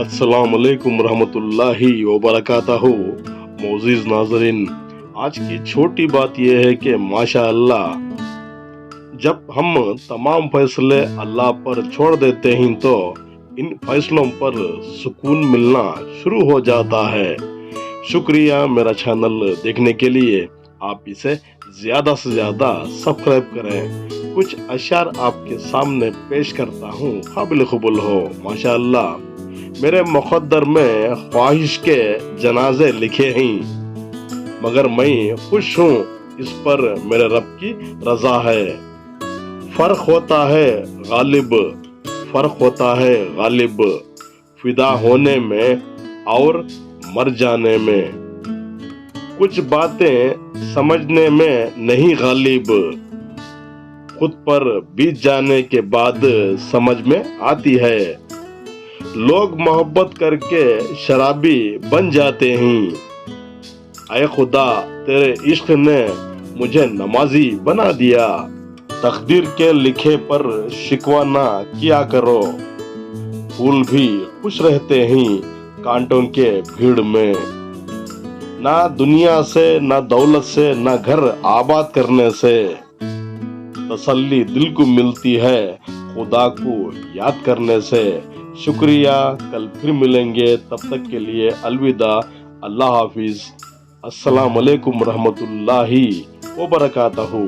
अस्सलाम वालेकुम रहमतुल्लाहि व बरकातहू। मोअज़्ज़िज़ नाज़रीन, आज की छोटी बात यह है कि माशाअल्लाह जब हम तमाम फैसले अल्लाह पर छोड़ देते हैं तो इन फैसलों पर सुकून मिलना शुरू हो जाता है। शुक्रिया मेरा चैनल देखने के लिए। आप इसे ज़्यादा से ज़्यादा सब्सक्राइब करें। कुछ अशार आपके सामने पेश करता हूँ, काबिल कबूल हो। माशाअल्लाह मेरे मुक़द्दर में ख्वाहिश के जनाजे लिखे हैं, मगर मैं खुश हूँ इस पर मेरे रब की रजा है। फर्क होता है गालिब, फर्क होता है गालिब, फिदा होने में और मर जाने में। कुछ बातें समझने में नहीं गालिब, खुद पर बीत जाने के बाद समझ में आती है। लोग मोहब्बत करके शराबी बन जाते हैं, ऐ खुदा तेरे इश्क ने मुझे नमाजी बना दिया। तकदीर के लिखे पर शिकवा ना किया करो, फूल भी खुश रहते हैं कांटों के भीड़ में। ना दुनिया से, ना दौलत से, ना घर आबाद करने से तसल्ली दिल को मिलती है खुदा को याद करने से। शुक्रिया, कल फिर मिलेंगे, तब तक के लिए अलविदा, अल्लाह हाफिज। अस्सलाम वालेकुम रहमतुल्लाहि व बरकातहू।